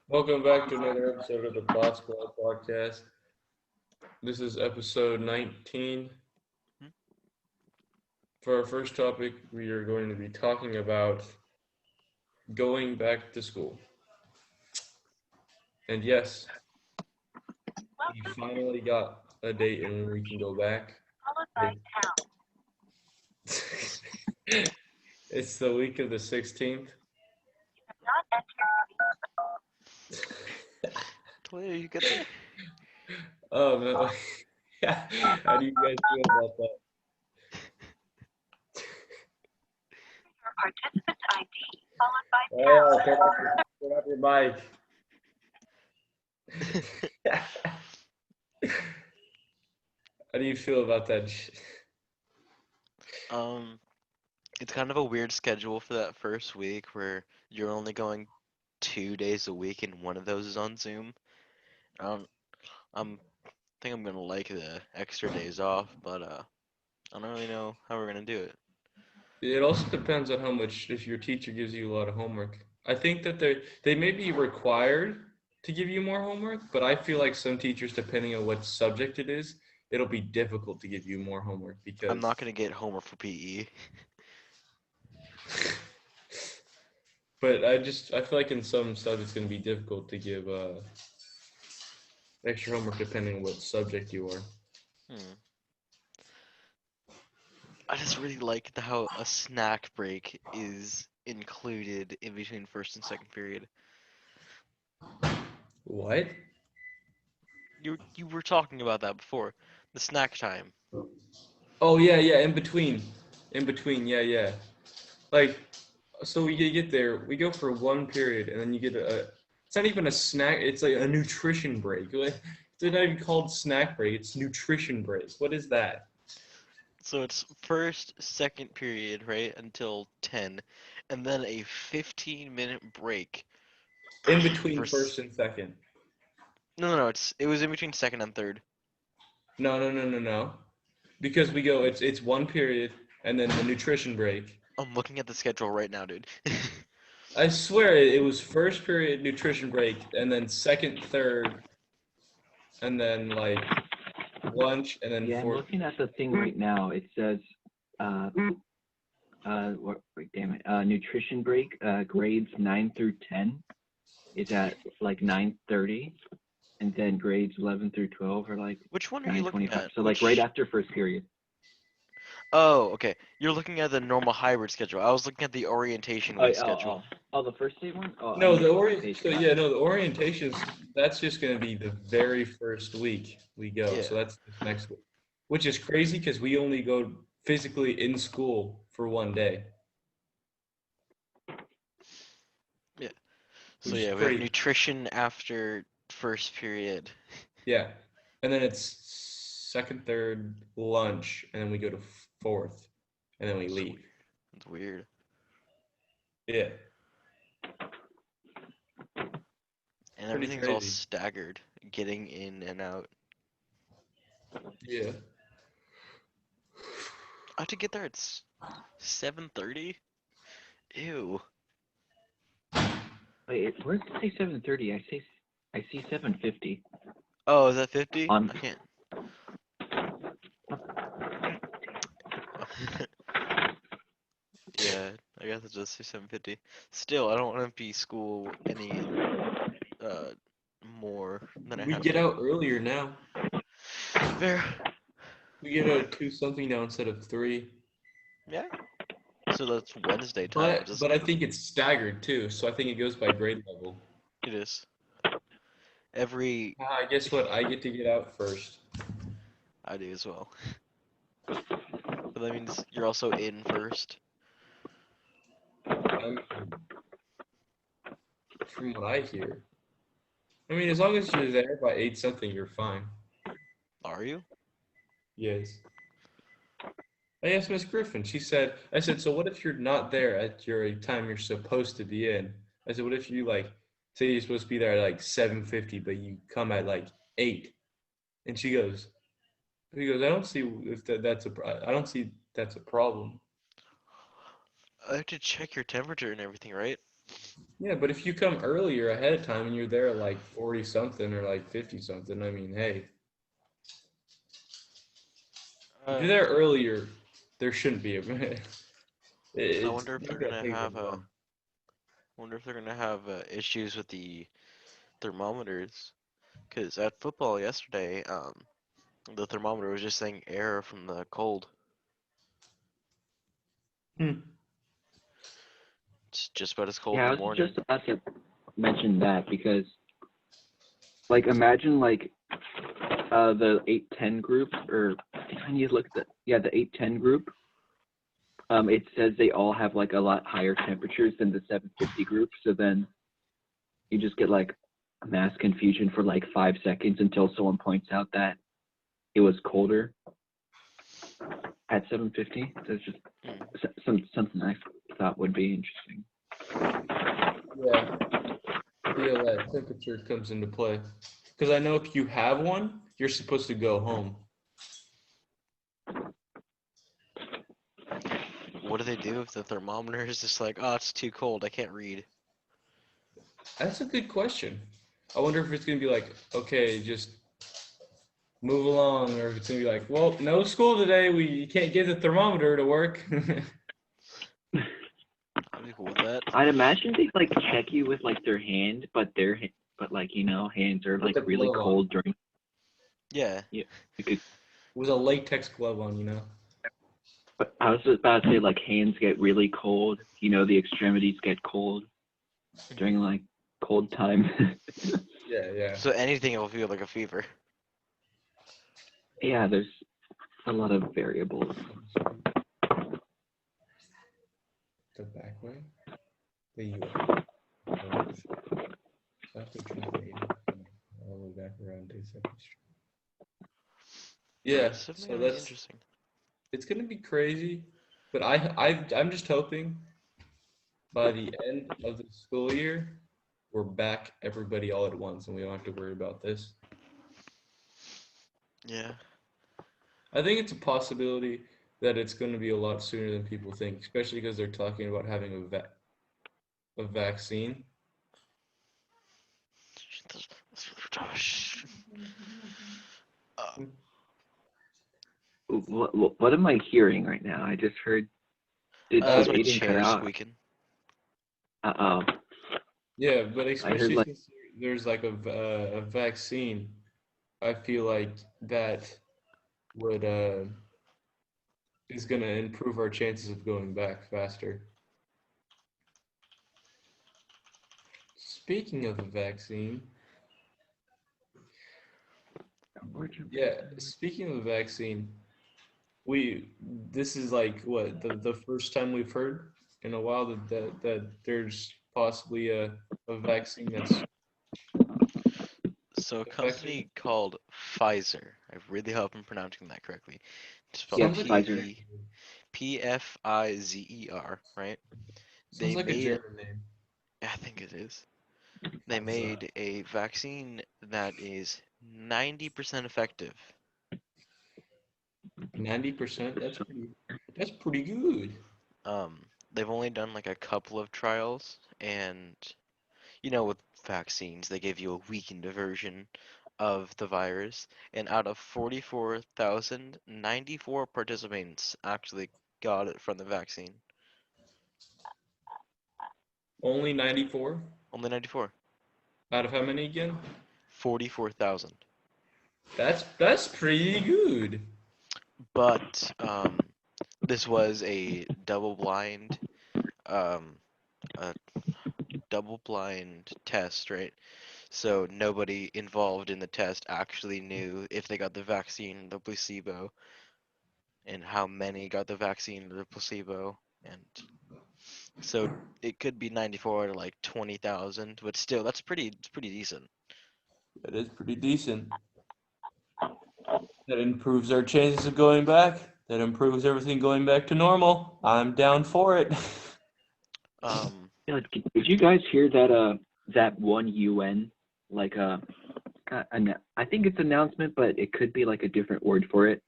Welcome back to another episode of the Basketball Podcast. This is episode 19. For our first topic, we are going to be talking about going back to school. And yes, we finally got a date and when we can go back. It's the week of the 16th. Toya, you get there? Oh, no. Yeah. How do you guys feel about that? Participant ID followed by Oh, turn off your mic. How do you feel about that? It's kind of a weird schedule for that first week where you're only going 2 days a week and one of those is on Zoom. I'm think I'm gonna like the extra days off, but I don't really know how we're gonna do it. It also depends on how much, if your teacher gives you a lot of homework. I think that they may be required to give you more homework, but I feel like some teachers, depending on what subject it is, it'll be difficult to give you more homework I'm because. not gonna get homework for PE. But I feel like in some stuff it's going to be difficult to give extra homework depending on what subject you are. Hmm. I just really like how a snack break is included in between first and second period. What? You were talking about that before. The snack time. Oh yeah, in between, yeah. Like, so we get there, we go for one period, and then you get a. It's not even a snack. It's like a nutrition break. It's not even called snack break. It's nutrition break. What is that? So it's first, second period, right, until 10, and then a 15-minute break In for between first and second. no, it was in between second and third. No. Because we go, it's one period, and then the nutrition break. I'm looking at the schedule right now, dude. I swear it was first period nutrition break, and then second, third, and then like lunch, and then Yeah, I'm fourth. looking at the thing right now. It says, wait, damn it, nutrition break, grades 9 through 10 is at like 9:30, and then grades 11 through 12 are like Which one are you looking 9:25. at? So like right after first period. Oh, okay. You're looking at the normal hybrid schedule. I was looking at the orientation week schedule. The first day one? Oh, No, I mean, the orientation. the orientations. That's just going to be the very first week we go. Yeah. So that's the next week, which is crazy because we only go physically in school for one day. Yeah. So Which is yeah, we have crazy. nutrition after first period. Yeah, and then it's second, third, lunch, and then we go to fourth, and then we leave. It's weird. Yeah. And Pretty everything's all crazy. staggered, getting in and out. Yeah. I have to get there at 7:30. Ew. Wait, where does it say 7:30? I see 7:50. Oh, is that 50? On- I can't. Yeah, I guess it's just 7:50. Still, I don't want to be school any more than I We have get to. out earlier now. Fair. We get out at 2 something now instead of 3. Yeah. So that's Wednesday time. But I think it's staggered too, so I think it goes by grade level. It is. Every Guess what? I get to get out first. I do as well. But that means you're also in first. From what I hear. I mean, as long as you're there by 8 something, you're fine. Are you? Yes. I asked Miss Griffin. I said, so what if you're not there at your time you're supposed to be in? I said, what if you say you're supposed to be there at like 7:50, but you come at like 8? And he goes, I don't see if I don't see that's a problem. I have to check your temperature and everything, right? Yeah, but if you come earlier ahead of time and you're there at like 40 something or like 50 something, I mean, hey, if you're there earlier, there shouldn't be a I it's wonder if they're not gonna gonna take have very long. issues with the thermometers. Because at football yesterday, the thermometer was just saying air from the cold. Hmm. It's just about as cold Yeah, in I the was morning. just about to mention that because, like, imagine like the 810 group, or I need to look at the 810 group. It says they all have like a lot higher temperatures than the 750 group. So then you just get like mass confusion for like 5 seconds until someone points out that it was colder at 750. So it's just something I thought would be interesting. Yeah, feel that temperature comes into play. Because I know if you have one, you're supposed to go home. What do they do if the thermometer is just like, oh, it's too cold, I can't read? That's a good question. I wonder if it's gonna be like, okay, just move along, or if it's gonna be like, well, no school today. We can't get the thermometer to work. I'd be cool with that. I'd imagine they like check you with like their hand, but like hands are With like a really glove on. cold during. Yeah. Yeah, you could, With a latex glove on, but I was just about to say like hands get really cold. The extremities get cold during like cold time. Yeah, yeah. So anything will feel like a fever. Yeah, there's a lot of variables. The back way. The U. So I have to translate all the way back around to Second Street. Yeah, It's definitely so gonna be interesting. it's gonna be crazy, but I'm just hoping by the end of the school year we're back everybody all at once and we don't have to worry about this. Yeah. I think it's a possibility that it's going to be a lot sooner than people think, especially because they're talking about having a vaccine. Uh, What am I hearing right now? I just heard. Did that's my Aiden cut chair out? squeaking. Uh-oh. Yeah, but I heard especially like since there's like a vaccine, I feel like that would is going to improve our chances of going back faster. Speaking of the vaccine, yeah, speaking of the vaccine, we this is like what the first time we've heard in a while that there's possibly a vaccine that's So a effective. company called Pfizer. I really hope I'm pronouncing that correctly. It's spelled yes, Sounds like a Pfizer. Pfizer, right? sounds They like a made, German name. I think it is. They Pfizer. made a vaccine that is 90% effective. 90%. That's pretty good. They've only done like a couple of trials, and with vaccines, they give you a weakened version of the virus, and out of 44,000, 94 participants actually got it from the vaccine. Only 94 Only 94. out of how many again? 44,000. That's pretty good. But this was a double-blind, um, a double-blind test, right? So nobody involved in the test actually knew if they got the vaccine or the placebo, and how many got the vaccine or the placebo. And so it could be 94 to like 20,000, but still, it's pretty decent. That is pretty decent. That improves our chances of going back. That improves everything going back to normal. I'm down for it. Um, Yeah, did you guys hear that one UN like I think it's announcement, but it could be like a different word for it.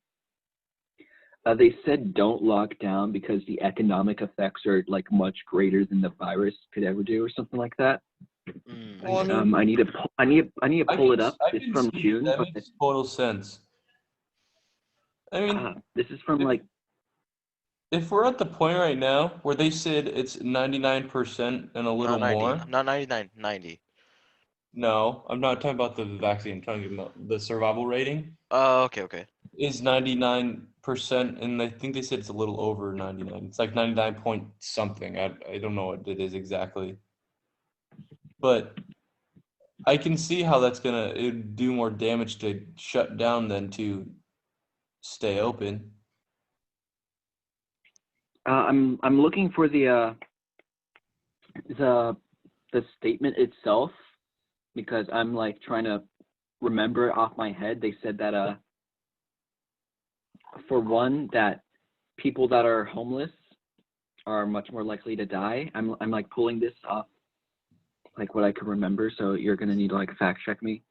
They said don't lock down because the economic effects are like much greater than the virus could ever do, or something like that. Well, I mean, I need to pull it up. I It's can from see June, that but makes total sense. I mean, this is from if, like if we're at the point right now where they said it's 99% and a little Not 90. more, Not 99. 90. no, I'm not talking about the vaccine. I'm talking about the survival rating Oh, okay, okay. is 99%, and I think they said it's a little over 99. It's like 99 point something. I don't know what it is exactly, but I can see how that's gonna it'd do more damage to shut down than to stay open. I'm looking for the the statement itself because I'm like trying to remember it off my head. They said that for one that people that are homeless are much more likely to die. I'm like pulling this off like what I can remember, so you're gonna need to like fact check me.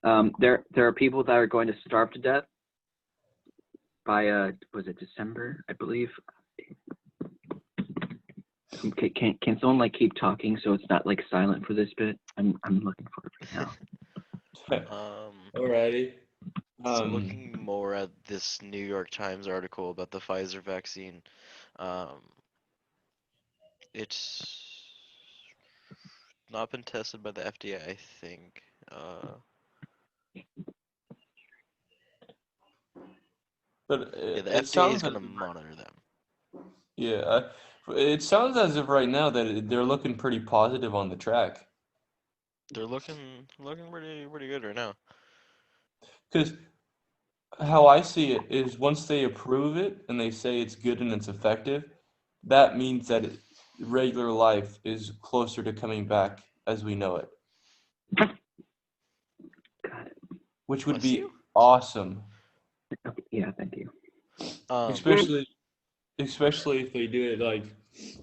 There are people that are going to starve to death by was it December, I believe. Okay, can someone like keep talking so it's not like silent for this bit? I'm looking for it right now. Alrighty. So looking more at this New York Times article about the Pfizer vaccine, um, it's not been tested by the FDA, I think. But Yeah, the it FDA is sounds gonna monitor them. yeah, it sounds as if right now that they're looking pretty positive on the track. They're looking pretty good right now. Because how I see it is once they approve it and they say it's good and it's effective, that means that regular life is closer to coming back as we know it, which would Bless be you. awesome, Yeah, thank you. especially especially if they do it like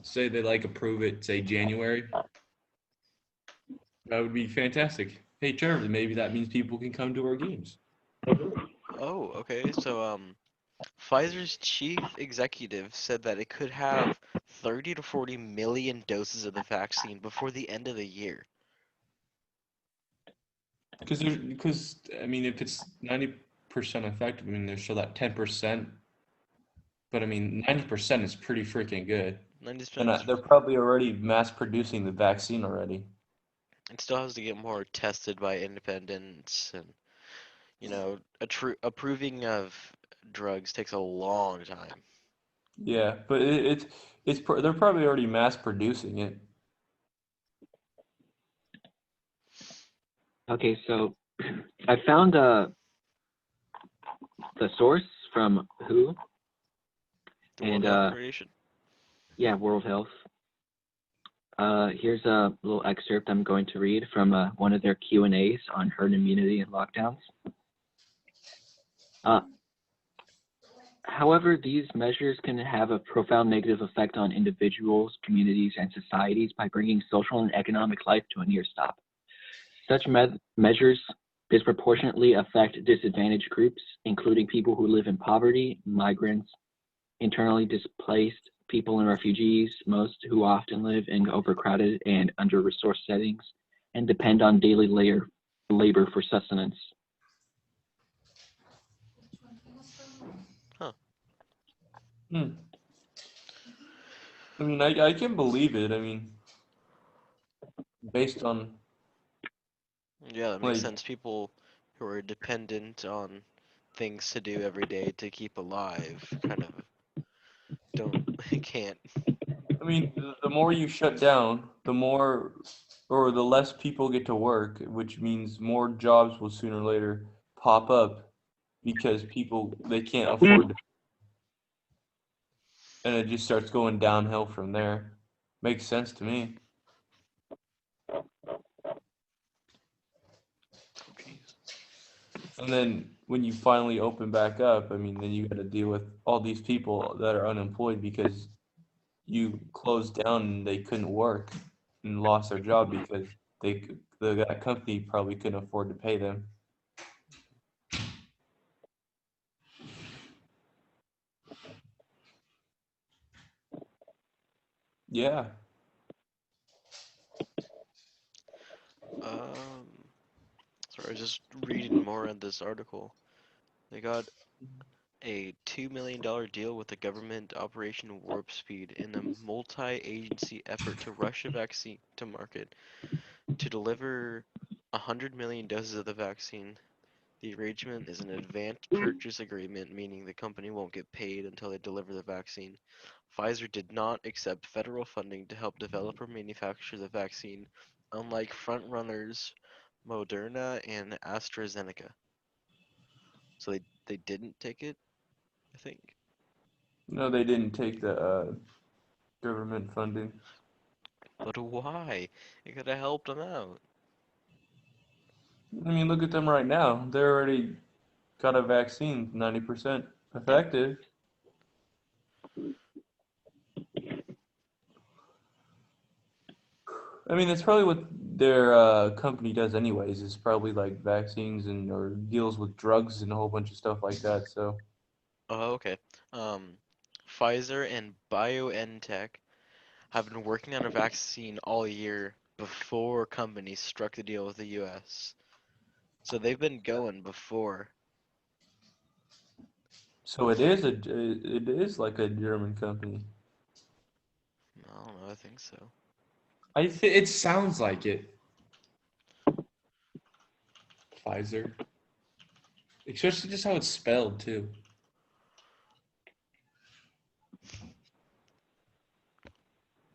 say they like approve it say January. That would be fantastic. Hey Trevor, maybe that means people can come to our games. Oh, okay. So Pfizer's chief executive said that it could have 30 to 40 million doses of the vaccine before the end of the year. Because I mean, if it's 90% effective, I mean, there's still that 10%. But I mean, 90% is pretty freaking good, and 90%. they're probably already mass producing the vaccine already. It still has to get more tested by independents, and approving of drugs takes a long time. Yeah, but they're probably already mass producing it. Okay, so I found the source from WHO The World and Health Organization. yeah, World Health. Here's a little excerpt I'm going to read from one of their Q&As on herd immunity and lockdowns. However, these measures can have a profound negative effect on individuals, communities, and societies by bringing social and economic life to a near stop. Such measures disproportionately affect disadvantaged groups, including people who live in poverty, migrants, internally displaced, people and refugees, most who often live in overcrowded and under-resourced settings and depend on daily labor for sustenance. Huh. Hmm. I mean, I can believe it. I mean, based on Yeah, that makes like, sense. People who are dependent on things to do every day to keep alive kind of don't can't. I mean, the more you shut down, the more or the less people get to work, which means more jobs will sooner or later pop up because people they can't afford to, and it just starts going downhill from there. Makes sense to me. Oh, jeez. And then when you finally open back up, I mean, then you got to deal with all these people that are unemployed because you closed down and they couldn't work and lost their job because that company probably couldn't afford to pay them. Yeah. Um, sorry, I was just reading more on this article. They got a $2 million deal with the government Operation Warp Speed in a multi-agency effort to rush a vaccine to market. To deliver 100 million doses of the vaccine, the arrangement is an advanced purchase agreement, meaning the company won't get paid until they deliver the vaccine. Pfizer did not accept federal funding to help develop or manufacture the vaccine, unlike frontrunners Moderna and AstraZeneca. So they didn't take it, I think. No, they didn't take the government funding. But why? It could have helped them out. I mean, look at them right now. They're already got a vaccine, 90% Yeah. effective. I mean, that's probably what their company does anyways, is probably like vaccines and or deals with drugs and a whole bunch of stuff like that. So, Oh, okay. Pfizer and BioNTech have been working on a vaccine all year before companies struck the deal with the US. So they've been going before. so it is like a German company. I don't know, I think so. It sounds like it. Pfizer, especially just how it's spelled too.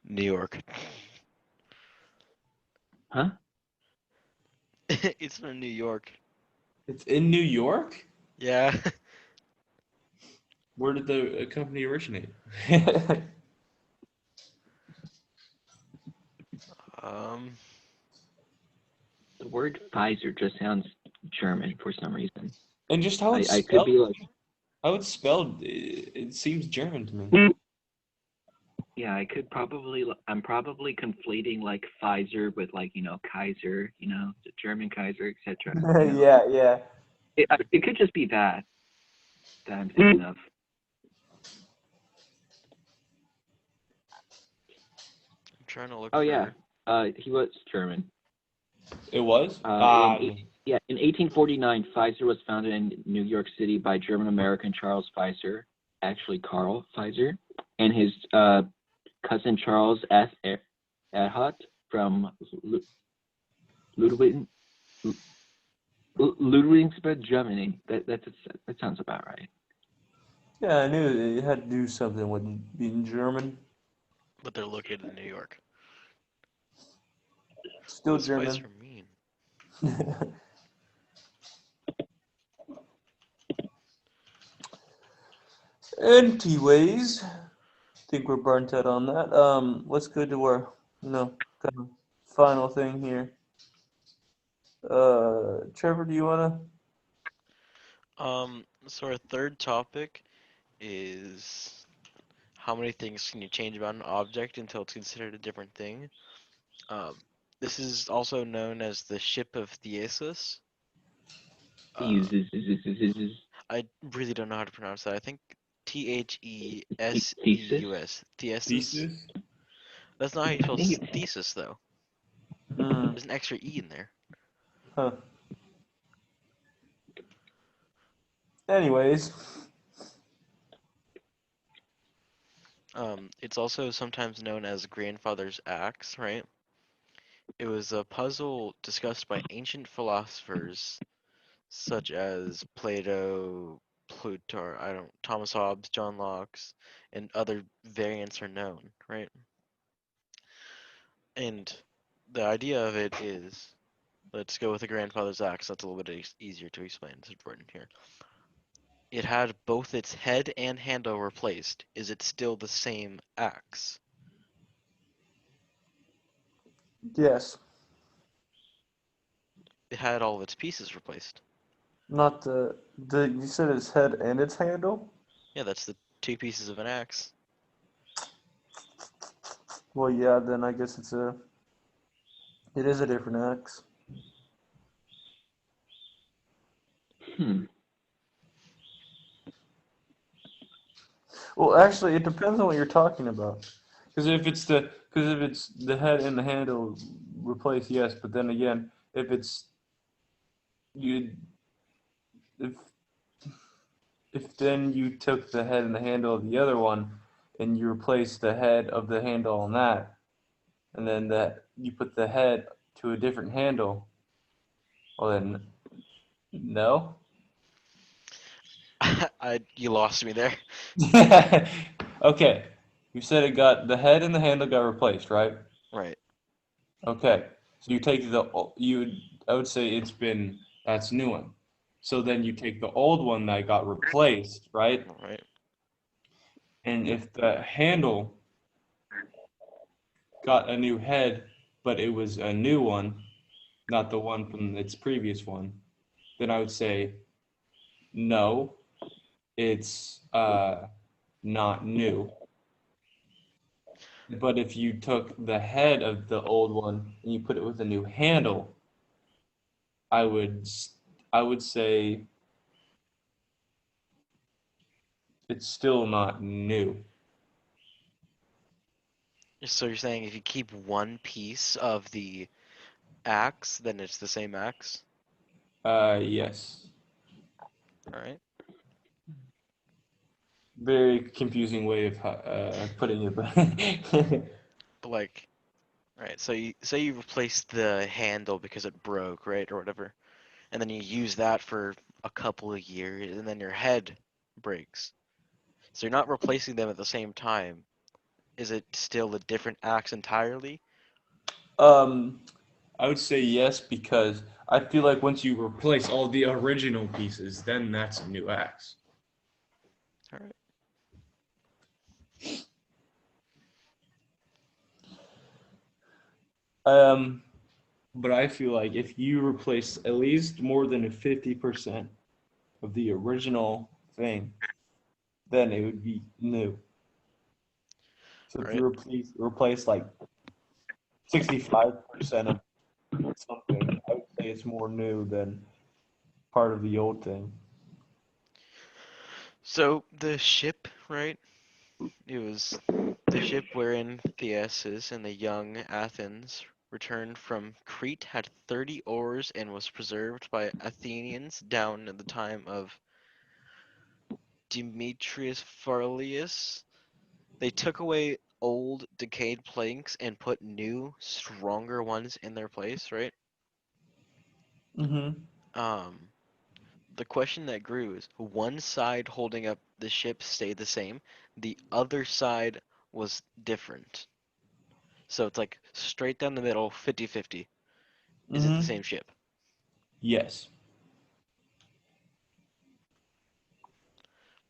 New York. Huh? It's from New York. It's in New York. Yeah. Where did the company originate? um, The word Pfizer just sounds German for some reason. And just how it's I could spelled. be like, How it's spelled, it seems German to me. yeah, I'm probably conflating like Pfizer with like, Kaiser, the German Kaiser, etc. Yeah, yeah. It could just be that I'm thinking of. I'm trying to look Oh for. yeah, he was German. It was? In 1849, Pfizer was founded in New York City by German-American Charles Pfizer, actually Carl Pfizer, and his cousin Charles F. Erhardt from Ludwig, Ludwigsburg, Germany. That sounds about right. Yeah, I knew it had to do something with being German. But they're located in New York. Still What does German. Pfizer mean? Anyways, think we're burnt out on that. Let's go to our, kind of final thing here. Trevor, do you wanna? So our third topic is how many things can you change about an object until it's considered a different thing? Um, this is also known as the ship of Theseus. Uh, I really don't know how to pronounce that. I think Theseus. Thesis. Thesis? That's not how you I spell think thesis, though. Hmm. There's an extra E in there. Huh. Anyways. It's also sometimes known as grandfather's axe, right? It was a puzzle discussed by ancient philosophers such as Plato, Thomas Hobbes, John Locke's, and other variants are known, right? And the idea of it is, let's go with the grandfather's axe. That's a little bit easier to explain. It's important here. It had both its head and handle replaced. Is it still the same axe? Yes. It had all of its pieces replaced. Not the you said its head and its handle? Yeah, that's the two pieces of an axe. Well, yeah, then I guess it is a different axe. Well, actually, it depends on what you're talking about. Because if it's the head and the handle replaced, yes. But then again, if it's you if then you took the head and the handle of the other one and you replaced the head of the handle on that, and then that you put the head to a different handle, well then no. You lost me there. Okay. You said it got the head and the handle got replaced, right? Right. Okay. So you take I would say that's new one. So then you take the old one that got replaced, right? All right. And if the handle got a new head, but it was a new one, not the one from its previous one, then I would say no, it's not new. But if you took the head of the old one and you put it with a new handle, I would I would say it's still not new. So you're saying if you keep one piece of the axe, then it's the same axe? Yes. All right. Very confusing way of putting it, but But like, all right. So you say you replace the handle because it broke, right, or whatever, and then you use that for a couple of years, and then your head breaks. So you're not replacing them at the same time. Is it still a different axe entirely? um, I would say yes because I feel like once you replace all the original pieces, then that's a new axe. All right. Um, but I feel like if you replace at least more than 50% of the original thing, then it would be new. So All if right. you replace like 65% of something, I would say it's more new than part of the old thing. So the ship, right? It was the ship wherein Theseus and the young Athens returned from Crete had 30 oars and was preserved by Athenians down at the time of Demetrius Pharalius. They took away old decayed planks and put new, stronger ones in their place, right? Mm-hmm. Um, the question that grew is one side holding up the ship stayed the same, the other side was different. So it's like straight down the middle, 50-50. Is it the Mm-hmm. same ship? Yes.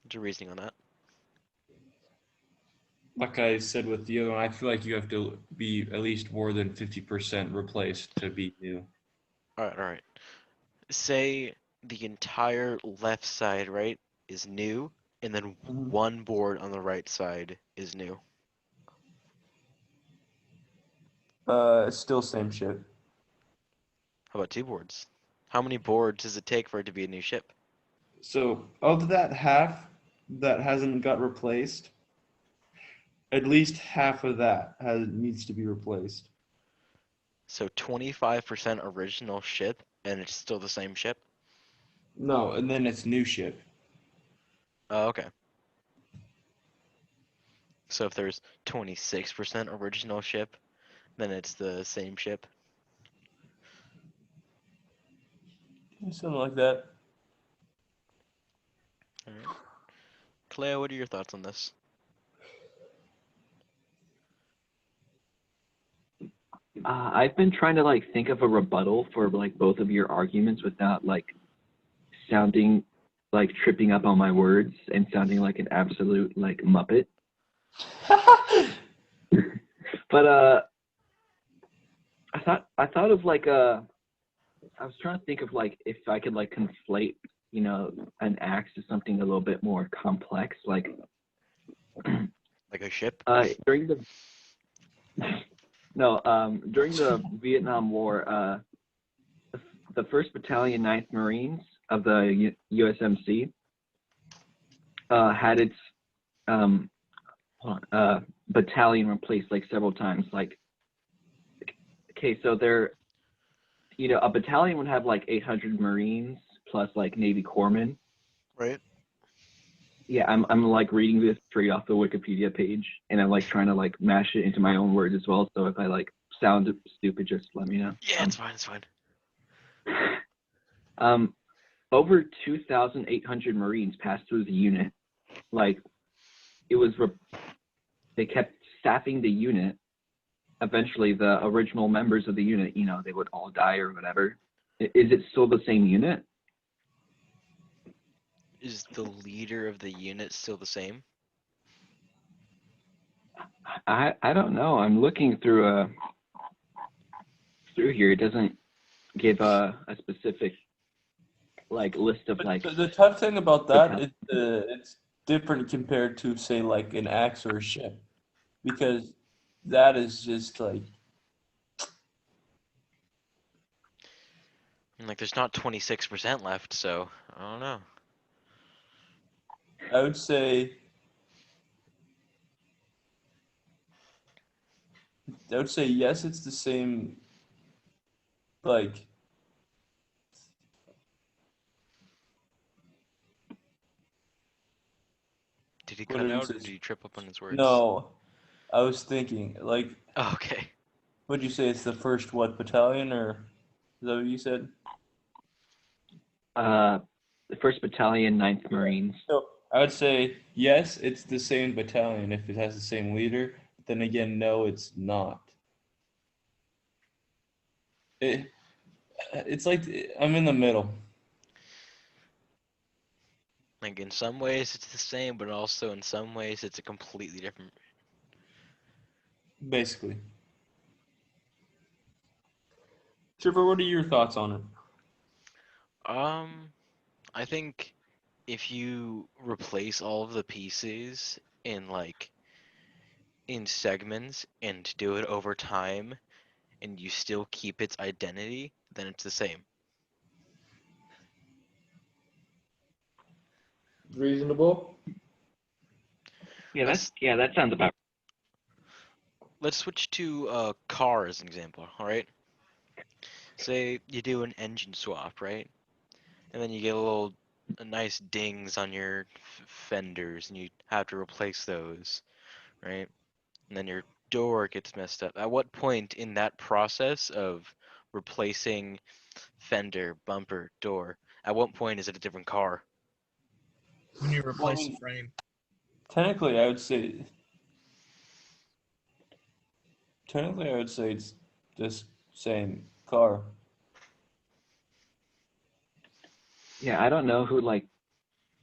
What's your reasoning on that? Like I said with the other one, I feel like you have to be at least more than 50% replaced to be new. Alright, alright. Say the entire left side, right, is new, and then Mm-hmm. one board on the right side is new. It's still same ship. How about two boards? How many boards does it take for it to be a new ship? So of that half that hasn't got replaced, at least half of that needs to be replaced. So 25% original ship, and it's still the same ship? No, and then it's new ship. Oh, okay. So if there's 26% original ship, then it's the same ship. Something like that. Alright. Cleo, what are your thoughts on this? I've been trying to like think of a rebuttal for like both of your arguments without like sounding like tripping up on my words and sounding like an absolute like muppet. But I thought of like I was trying to think of like if I could like conflate, you know, an axe to something a little bit more complex. Like Like a ship? during the no during the Vietnam War, the First Battalion, Ninth Marines of the USMC had its hold on, battalion replaced like several times. Like, okay, so a battalion would have like 800 Marines plus like Navy corpsmen. Right. Yeah, I'm like reading this straight off the Wikipedia page, and I'm like trying to like mash it into my own words as well. So if I like sound stupid, just let me know. Yeah, it's fine. It's fine. Over 2,800 Marines passed through the unit. Like, it was they kept staffing the unit. Eventually, the original members of the unit, they would all die or whatever. Is it still the same unit? Is the leader of the unit still the same? I don't know. I'm looking through here. It doesn't give a specific like list of But like. the tough thing about that Okay. is it's different compared to say like an axe or a ship, because that is just like And, like, there's not 26% left, so I don't know. I would say yes, it's the same. Like Did he what cut did it out, or say? did he trip up on his words? No, I was thinking like, Oh, okay. what'd you say? It's the first what battalion, or is that what you said? The 1st Battalion, 9th Marines. So I would say yes, it's the same battalion if it has the same leader. But then again, no, it's not. It, it's like I'm in the middle, Like, in some ways it's the same, but also in some ways it's a completely different. basically. Trevor, what are your thoughts on it? I think if you replace all of the pieces in like in segments and do it over time and you still keep its identity, then it's the same. Reasonable. Yeah, Let's that sounds about. let's switch to car as an example, all right? Say you do an engine swap, right? And then you get a nice dings on your fenders and you have to replace those, right? And then your door gets messed up. At what point in that process of replacing fender, bumper, door, at what point is it a different car? When you Well, I replace the mean, frame. technically, I would say it's just same car. Yeah, I don't know who like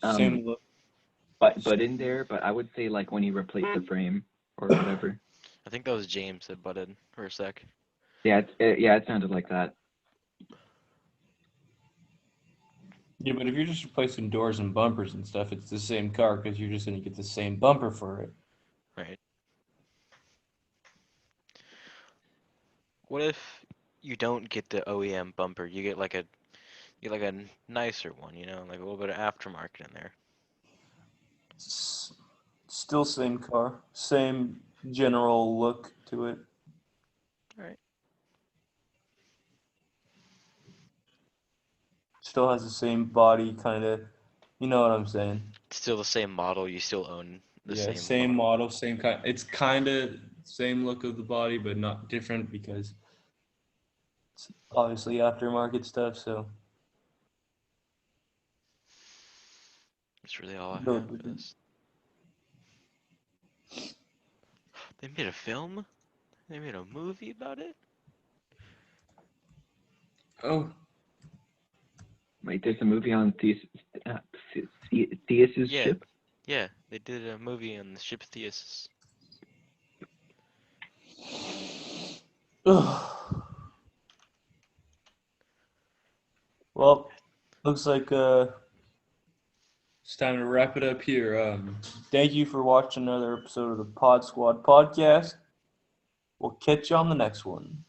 Same look. but in there, but I would say like when you replace the frame or whatever. I think that was James that butted for a sec. Yeah, it sounded like that. Yeah, but if you're just replacing doors and bumpers and stuff, it's the same car because you're just gonna get the same bumper for it. Right. What if you don't get the OEM bumper? You get like a nicer one, like a little bit of aftermarket in there. Still same car, same general look to it. All right. Still has the same body, kind of. You know what I'm saying? It's still the same model. You still own the Yeah, same same model. model, same kind. It's kind of same look of the body, but not different because it's obviously aftermarket stuff. So That's really all I no, have for this. They made a film? They made a movie about it? oh, Wait, there's a movie on Theus's Yeah. ship. Yeah, they did a movie on the ship Theus. well, looks like it's time to wrap it up here. Thank you for watching another episode of the Pod Squad podcast. We'll catch you on the next one.